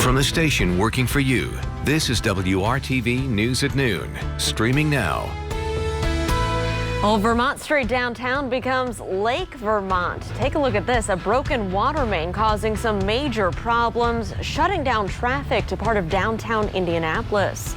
From the station working for you, this is WRTV News at Noon, streaming now. Well, Vermont Street downtown becomes Lake Vermont. Take a look at this. A broken water main causing some major problems, shutting down traffic to part of downtown Indianapolis.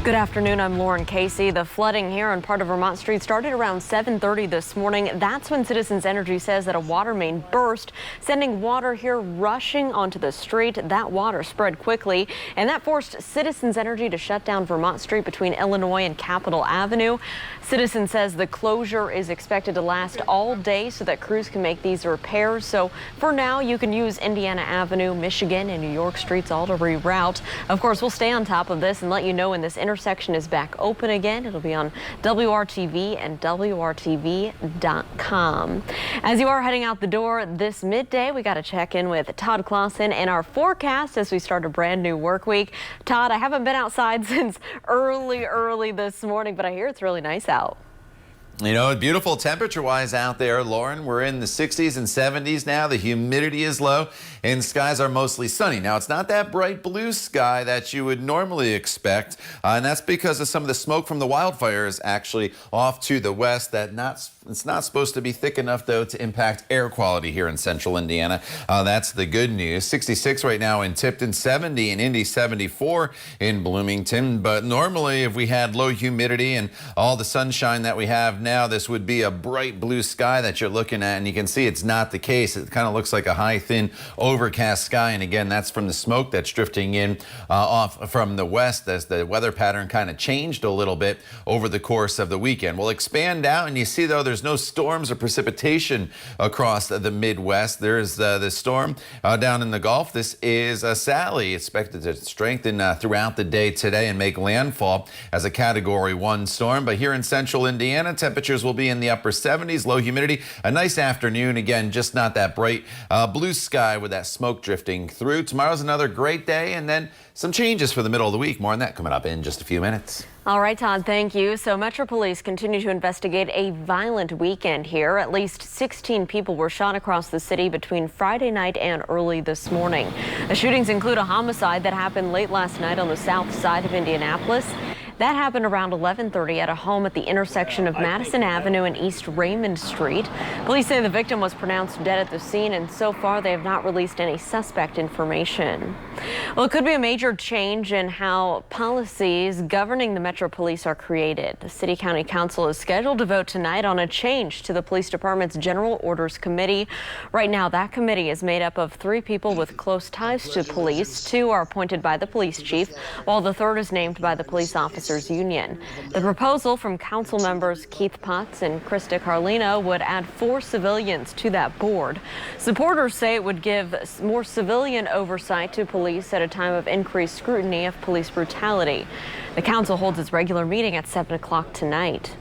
Good afternoon, I'm Lauren Casey. The flooding here on part of Vermont Street started around 7:30 this morning. That's when Citizens Energy says that a water main burst, sending water here rushing onto the street. That water spread quickly, and that forced Citizens Energy to shut down Vermont Street between Illinois and Capitol Avenue. Citizens says the closure is expected to last all day so that crews can make these repairs. So for now, you can use Indiana Avenue, Michigan, and New York streets all to reroute. Of course, we'll stay on top of this and let you know when this intersection is back open again. It'll be on WRTV and WRTV.com. As you are heading out the door this midday, we got to check in with Todd Clausen and our forecast as we start a brand new work week. Todd, I haven't been outside since early this morning, but I hear it's really nice out. You know, beautiful temperature-wise out there, Lauren. We're in the 60s and 70s now. The humidity is low and skies are mostly sunny. Now, it's not that bright blue sky that you would normally expect, and that's because of some of the smoke from the wildfires actually off to the west. It's not supposed to be thick enough, though, to impact air quality here in central Indiana. That's the good news. 66 right now in Tipton, 70 in Indy, 74 in Bloomington. But normally, if we had low humidity and all the sunshine that we have now, this would be a bright blue sky that you're looking at, and you can see it's not the case. It kind of looks like a high, thin, overcast sky, and again, that's from the smoke that's drifting in off from the west as the weather pattern kind of changed a little bit over the course of the weekend. We'll expand out, and you see, though, there's no storms or precipitation across the Midwest. There's the storm down in the Gulf. This is Sally, expected to strengthen throughout the day today and make landfall as a Category 1 storm, but here in central Indiana, temperatures will be in the upper 70s, low humidity, a nice afternoon. Again, just not that bright blue sky with that smoke drifting through. Tomorrow's another great day, and then some changes for the middle of the week. More on that coming up in just a few minutes. All right, Todd, thank you. So Metro Police continue to investigate a violent weekend here. At least 16 people were shot across the city between Friday night and early this morning. The shootings include a homicide that happened late last night on the south side of Indianapolis. That happened around 11:30 at a home at the intersection of Madison Avenue and East Raymond Street. Police say the victim was pronounced dead at the scene, and so far they have not released any suspect information. Well, it could be a major change in how policies governing the Metro Police are created. The City County Council is scheduled to vote tonight on a change to the Police Department's General Orders Committee. Right now, that committee is made up of 3 people with close ties to police. 2 are appointed by the police chief, while the 3rd is named by the Police Officers Union. The proposal from council members Keith Potts and Krista Carlino would add 4 civilians to that board. Supporters say it would give more civilian oversight to police at a time of increased scrutiny of police brutality. The council holds its regular meeting at 7 o'clock tonight.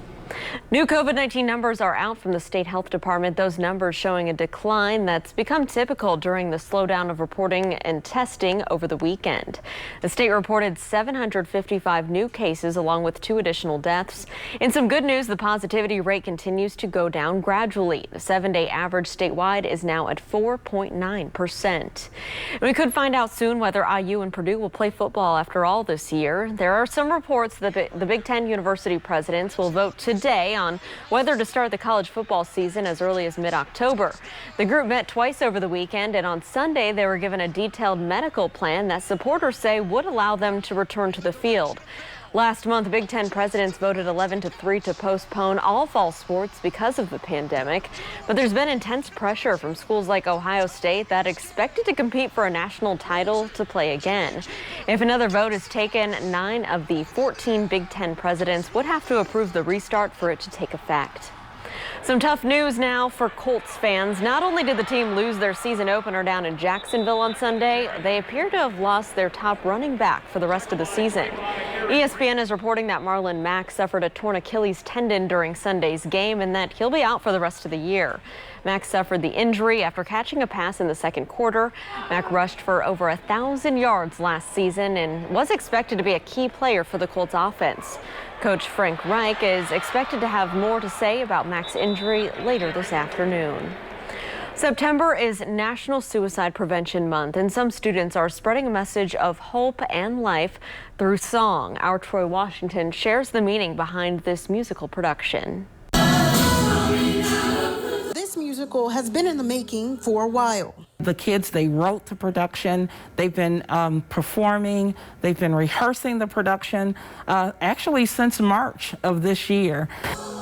New COVID-19 numbers are out from the state health department. Those numbers showing a decline that's become typical during the slowdown of reporting and testing over the weekend. The state reported 755 new cases along with 2 additional deaths. In some good news, the positivity rate continues to go down gradually. The 7-day average statewide is now at 4.9%. We could find out soon whether IU and Purdue will play football after all this year. There are some reports that the Big Ten university presidents will vote today on whether to start the college football season as early as mid-October. The group met twice over the weekend, and on Sunday they were given a detailed medical plan that supporters say would allow them to return to the field. Last month, Big Ten presidents voted 11-3 to postpone all fall sports because of the pandemic. But there's been intense pressure from schools like Ohio State that expected to compete for a national title to play again. If another vote is taken, 9 of the 14 Big Ten presidents would have to approve the restart for it to take effect. Some tough news now for Colts fans. Not only did the team lose their season opener down in Jacksonville on Sunday, they appear to have lost their top running back for the rest of the season. ESPN is reporting that MARLON MACK suffered a torn Achilles tendon during Sunday's game and that he'll be out for the rest of the year. MACK suffered the injury after catching a pass in the second quarter. MACK rushed for over 1,000 yards last season and was expected to be a key player for the Colts offense. Coach Frank Reich is expected to have more to say about MACK's injury later this afternoon. September is National Suicide Prevention Month, and some students are spreading a message of hope and life through song. Our Troy Washington shares the meaning behind this musical production. This musical has been in the making for a while. The kids, they wrote the production, they've been performing, they've been rehearsing the production, actually since March of this year.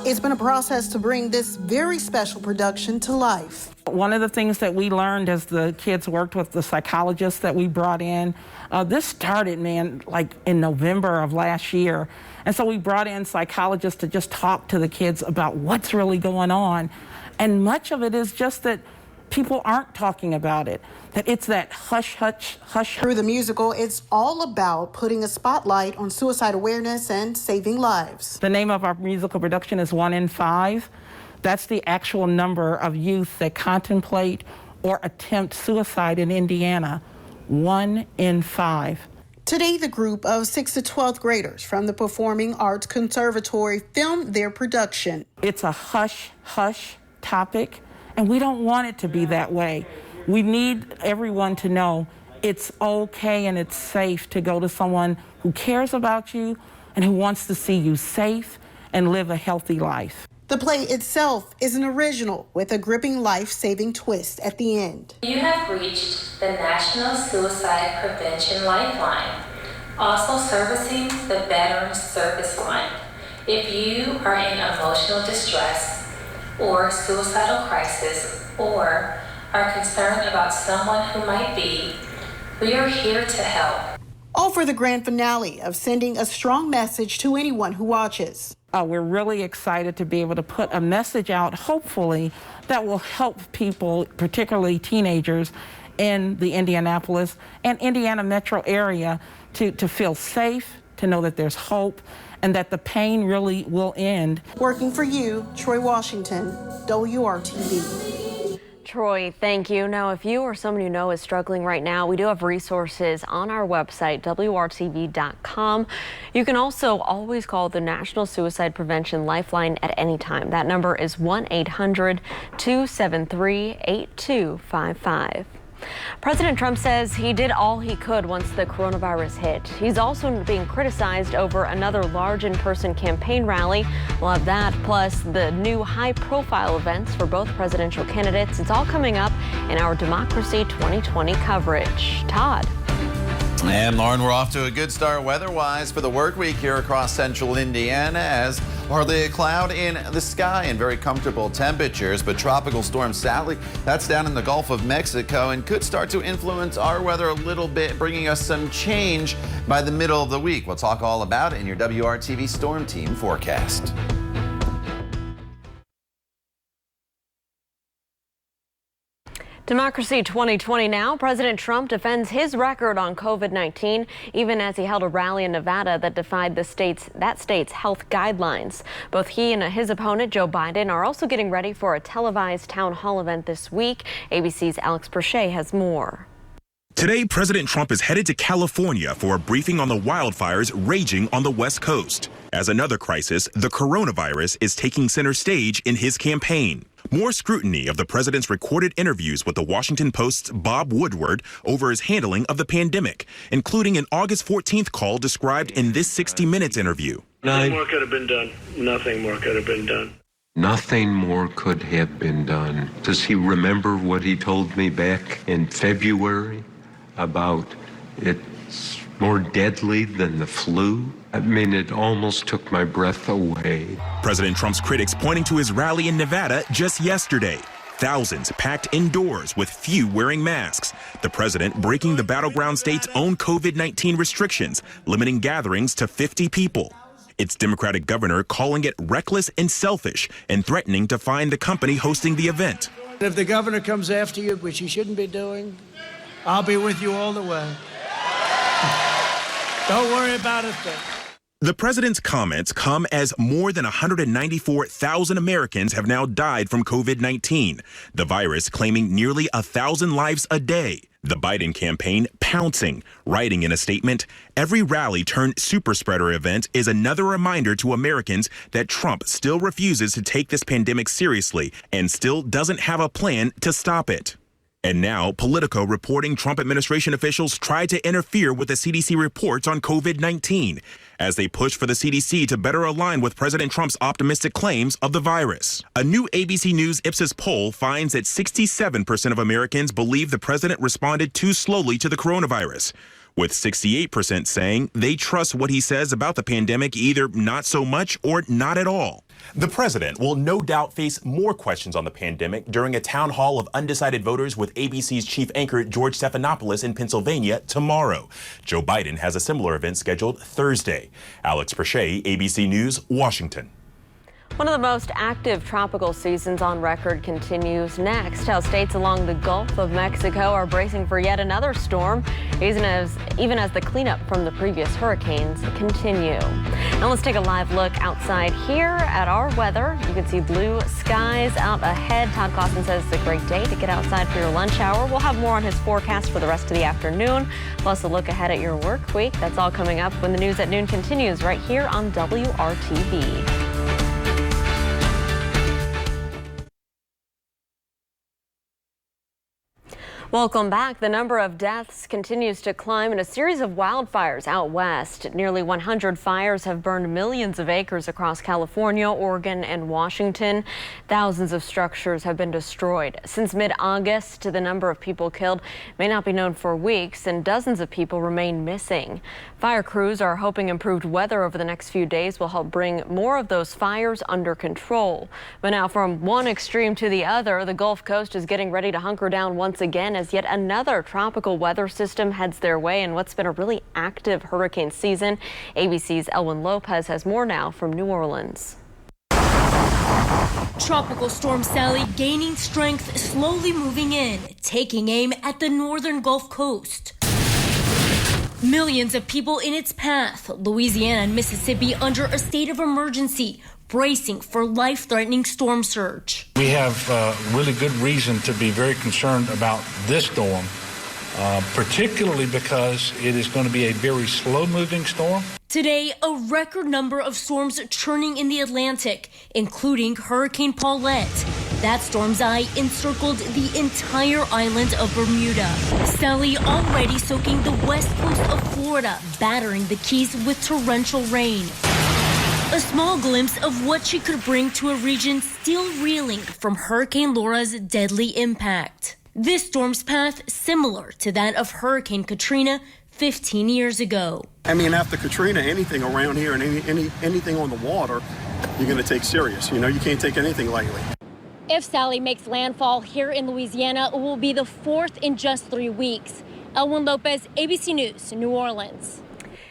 It's been a process to bring this very special production to life. One of the things that we learned as the kids worked with the psychologists that we brought in, this started, like in November of last year. And so we brought in psychologists to just talk to the kids about what's really going on. And much of it is just that people aren't talking about it, that it's that hush, hush, hush. Through the musical, it's all about putting a spotlight on suicide awareness and saving lives. The name of our musical production is 1 in 5. That's the actual number of youth that contemplate or attempt suicide in Indiana, 1 in 5. Today, the group of 6th to 12th graders from the Performing Arts Conservatory filmed their production. It's a hush, hush topic, and we don't want it to be that way. We need everyone to know it's okay and it's safe to go to someone who cares about you and who wants to see you safe and live a healthy life. The play itself is an original with a gripping life-saving twist at the end. You have reached the National Suicide Prevention Lifeline, also servicing the Veterans Service Line. If you are in emotional distress or suicidal crisis or are concerned about someone who might be, we are here to help. All for the grand finale of sending a strong message to anyone who watches. We're really excited to be able to put a message out, hopefully, that will help people, particularly teenagers in the Indianapolis and Indiana metro area to feel safe, to know that there's hope, and that the pain really will end. Working for you, Troy Washington, WRTV. Troy, thank you. Now, if you or someone you know is struggling right now, we do have resources on our website, WRTV.com. You can also always call the National Suicide Prevention Lifeline at any time. That number is 1-800-273-8255. President Trump says he did all he could once the coronavirus hit. He's also being criticized over another large in-person campaign rally. We'll have that, plus the new high-profile events for both presidential candidates. It's all coming up in our Democracy 2020 coverage. Todd. And Lauren, we're off to a good start weather-wise for the work week here across central Indiana, as hardly a cloud in the sky and very comfortable temperatures. But Tropical Storm Sally, that's down in the Gulf of Mexico and could start to influence our weather a little bit, bringing us some change by the middle of the week. We'll talk all about it in your WRTV Storm Team forecast. Democracy 2020 now. President Trump defends his record on COVID-19, even as he held a rally in Nevada that defied that state's health guidelines. Both he and his opponent, Joe Biden, are also getting ready for a televised town hall event this week. ABC's Alex Perche has more. Today, President Trump is headed to California for a briefing on the wildfires raging on the West Coast. As another crisis, the coronavirus is taking center stage in his campaign. More scrutiny of the president's recorded interviews with the Washington Post's Bob Woodward over his handling of the pandemic, including an August 14th call described in this 60 Minutes interview. Nothing more could have been done. Nothing more could have been done. Nothing more could have been done. Does he remember what he told me back in February about it's more deadly than the flu? I mean, it almost took my breath away. President Trump's critics pointing to his rally in Nevada just yesterday. Thousands packed indoors with few wearing masks. The president breaking the battleground state's own COVID-19 restrictions, limiting gatherings to 50 people. Its Democratic governor calling it reckless and selfish and threatening to fine the company hosting the event. If the governor comes after you, which he shouldn't be doing, I'll be with you all the way. Don't worry about it then. The president's comments come as more than 194,000 Americans have now died from COVID-19, the virus claiming nearly 1,000 lives a day. The Biden campaign pouncing, writing in a statement, every rally turned super spreader event is another reminder to Americans that Trump still refuses to take this pandemic seriously and still doesn't have a plan to stop it. And now, Politico reporting Trump administration officials tried to interfere with the CDC reports on COVID-19 as they push for the CDC to better align with President Trump's optimistic claims of the virus. A new ABC News Ipsos poll finds that 67% of Americans believe the president responded too slowly to the coronavirus, with 68% saying they trust what he says about the pandemic either not so much or not at all. The president will no doubt face more questions on the pandemic during a town hall of undecided voters with ABC's chief anchor George Stephanopoulos in Pennsylvania tomorrow. Joe Biden has a similar event scheduled Thursday. Alex Perche, ABC News, Washington. One of the most active tropical seasons on record continues next. How states along the Gulf of Mexico are bracing for yet another storm, even as the cleanup from the previous hurricanes continue. Now let's take a live look outside here at our weather. You can see blue skies out ahead. Todd Costin says it's a great day to get outside for your lunch hour. We'll have more on his forecast for the rest of the afternoon, plus a look ahead at your work week. That's all coming up when the News at Noon continues right here on WRTV. Welcome back. The number of deaths continues to climb in a series of wildfires out west. Nearly 100 fires have burned millions of acres across California, Oregon, and Washington. Thousands of structures have been destroyed. Since mid-August, the number of people killed may not be known for weeks, and dozens of people remain missing. Fire crews are hoping improved weather over the next few days will help bring more of those fires under control. But now, from one extreme to the other, the Gulf Coast is getting ready to hunker down once again as yet another tropical weather system heads their way in what's been a really active hurricane season. ABC's Elwin Lopez has more now from New Orleans. Tropical Storm Sally gaining strength, slowly moving in, taking aim at the northern Gulf Coast. Millions of people in its path, Louisiana and Mississippi under a state of emergency, bracing for life-threatening storm surge. We have really good reason to be very concerned about this storm, particularly because it is going to be a very slow-moving storm. Today, a record number of storms churning in the Atlantic, including Hurricane Paulette. That storm's eye encircled the entire island of Bermuda. Sally already soaking the west coast of Florida, battering the Keys with torrential rain. A small glimpse of what she could bring to a region still reeling from Hurricane Laura's deadly impact. This storm's path similar to that of Hurricane Katrina 15 years ago. I mean, after Katrina, anything around here and anything on the water, you're going to take serious. You know, you can't take anything lightly. If Sally makes landfall here in Louisiana, it will be the fourth in just 3 weeks. Elwin Lopez, ABC News, New Orleans.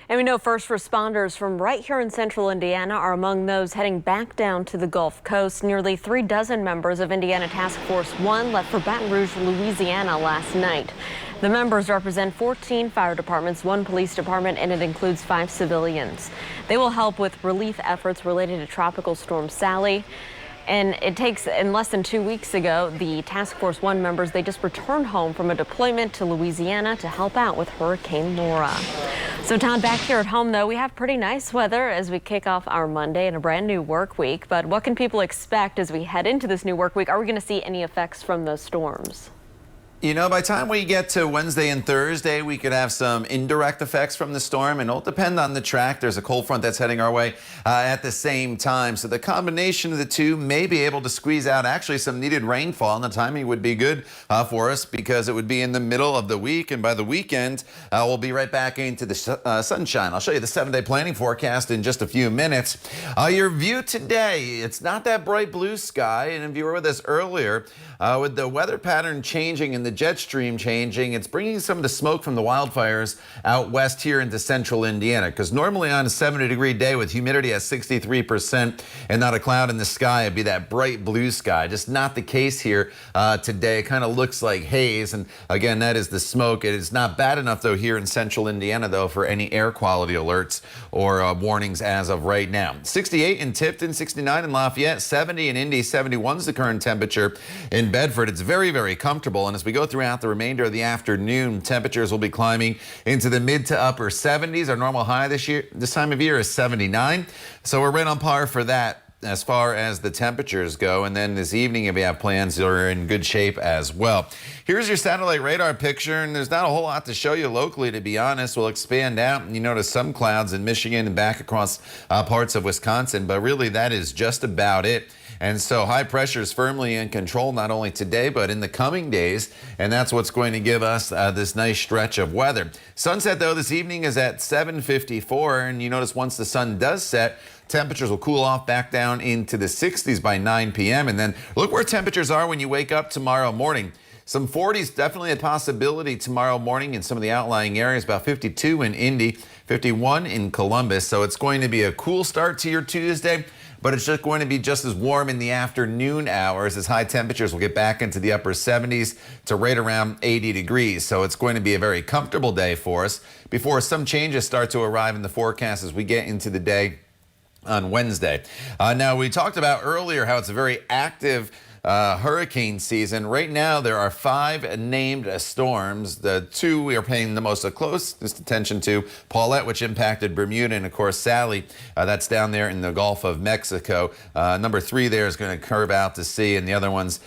And we know first responders from right here in central Indiana are among those heading back down to the Gulf Coast. Nearly 36 members of Indiana Task Force 1 left for Baton Rouge, Louisiana last night. The members represent 14 fire departments, 1 police department, and it includes 5 civilians. They will help with relief efforts related to Tropical Storm Sally. And it takes, in less than 2 weeks ago, the Task Force 1 members, they just returned home from a deployment to Louisiana to help out with Hurricane Laura. So Todd, back here at home, though, we have pretty nice weather as we kick off our Monday and a brand new work week. But what can people expect as we head into this new work week? Are we going to see any effects from those storms? You know, by the time we get to Wednesday and Thursday, we could have some indirect effects from the storm, and it'll depend on the track. There's a cold front that's heading our way at the same time. So the combination of the two may be able to squeeze out actually some needed rainfall, and the timing would be good for us because it would be in the middle of the week, and by the weekend, we'll be right back into the sunshine. I'll show you the 7-day planning forecast in just a few minutes. Your view today, it's not that bright blue sky, and if you were with us earlier, with the weather pattern changing in the jet stream changing. It's bringing some of the smoke from the wildfires out west here into central Indiana, because normally on a 70-degree day with humidity at 63% and not a cloud in the sky, it'd be that bright blue sky. Just not the case here today. It kind of looks like haze, and again, that is the smoke. It is not bad enough though here in central Indiana though for any air quality alerts or warnings as of right now. 68 in Tipton, 69 in Lafayette, 70 in Indy, 71 is the current temperature in Bedford. It's very, very comfortable, and as we go throughout the remainder of the afternoon, temperatures will be climbing into the mid to upper 70s. Our normal high this time of year is 79, so we're right on par for that as far as the temperatures go. And then this evening, if you have plans, you're in good shape as well. Here's your satellite radar picture, and there's not a whole lot to show you locally, to be honest. We'll expand out, and you notice some clouds in Michigan and back across parts of Wisconsin, but really that is just about it. And so high pressure is firmly in control, not only today, but in the coming days. And that's what's going to give us this nice stretch of weather. Sunset, though, this evening is at 7:54. And you notice once the sun does set, temperatures will cool off back down into the 60s by 9 p.m. And then look where temperatures are when you wake up tomorrow morning. Some 40s, definitely a possibility tomorrow morning in some of the outlying areas, about 52 in Indy, 51 in Columbus. So it's going to be a cool start to your Tuesday, but it's just going to be just as warm in the afternoon hours as high temperatures will get back into the upper 70s to right around 80 degrees. So it's going to be a very comfortable day for us before some changes start to arrive in the forecast as we get into the day on Wednesday. Now, we talked about earlier how it's a very active hurricane season. Right now, there are 5 named storms. The 2 we are paying the most closest attention to, Paulette, which impacted Bermuda, and of course Sally, that's down there in the Gulf of Mexico. Number 3 there is going to curve out to sea, and the other ones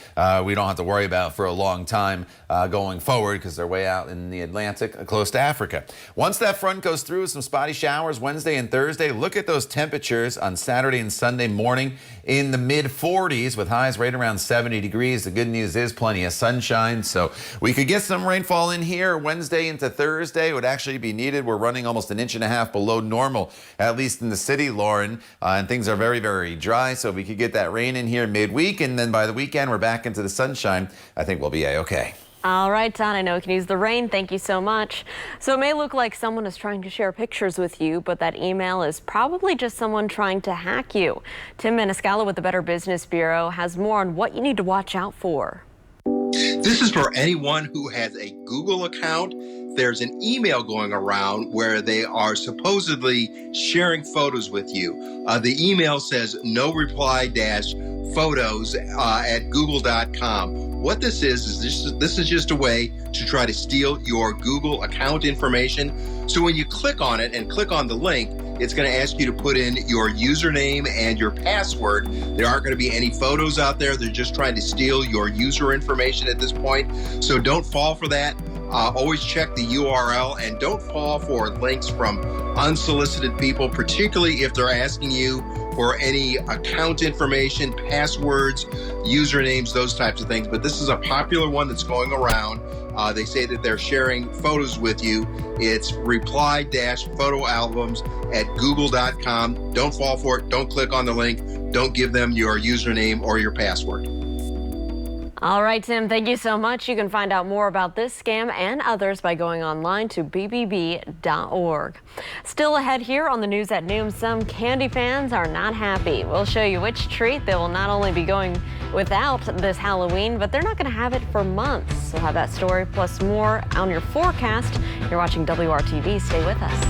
we don't have to worry about for a long time going forward because they're way out in the Atlantic, close to Africa. Once that front goes through, some spotty showers Wednesday and Thursday. Look at those temperatures on Saturday and Sunday morning in the mid 40s with highs right around 70 degrees. The good news is plenty of sunshine, so we could get some rainfall in here Wednesday into Thursday. It would actually be needed. We're running almost 1.5 inches below normal, at least in the city, Lauren, and things are very, very dry, so if we could get that rain in here midweek, and then by the weekend we're back into the sunshine, I think we'll be a-okay. All right, Don, I know we can use the rain. Thank you so much. So it may look like someone is trying to share pictures with you, but that email is probably just someone trying to hack you. Tim Maniscalco with the Better Business Bureau has more on what you need to watch out for. This is for anyone who has a Google account. There's an email going around where they are supposedly sharing photos with you. The email says no reply photos at google.com. What this is this is just a way to try to steal your Google account information. So when you click on it and click on the link, it's going to ask you to put in your username and your password. There aren't going to be any photos out there. They're just trying to steal your user information at this point. So don't fall for that. Always check the URL and don't fall for links from unsolicited people, particularly if they're asking you for any account information, passwords, usernames, those types of things. But this is a popular one that's going around. They say that they're sharing photos with you. It's reply-photo albums at google.com. Don't fall for it. Don't click on the link. Don't give them your username or your password. All right, Tim, thank you so much. You can find out more about this scam and others by going online to bbb.org. Still ahead here on the News at Noon, some candy fans are not happy. We'll show you which treat they will not only be going without this Halloween, but they're not going to have it for months. We'll have that story plus more on your forecast. You're watching WRTV. Stay with us.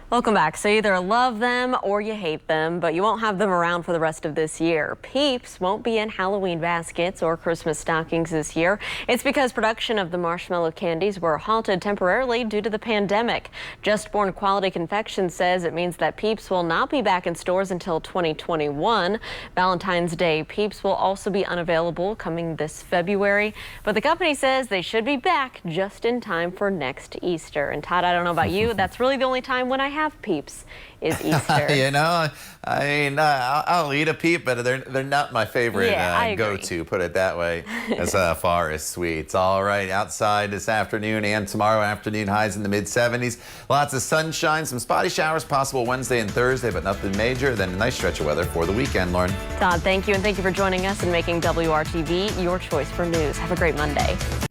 Welcome back. So you either love them or you hate them, but you won't have them around for the rest of this year. Peeps won't be in Halloween baskets or Christmas stockings this year. It's because production of the marshmallow candies were halted temporarily due to the pandemic. Just Born Quality Confection says it means that Peeps will not be back in stores until 2021. Valentine's Day Peeps will also be unavailable coming this February, but the company says they should be back just in time for next Easter. And Todd, I don't know about you, that's really the only time when I have have peeps is Easter. You know, I mean, I'll eat a peep, but they're not my favorite go-to, put it that way, as far as sweets. All right, outside this afternoon and tomorrow afternoon, highs in the mid-70s. Lots of sunshine, some spotty showers possible Wednesday and Thursday, but nothing major. Then a nice stretch of weather for the weekend, Lauren. Todd, thank you, and thank you for joining us and making WRTV your choice for news. Have a great Monday.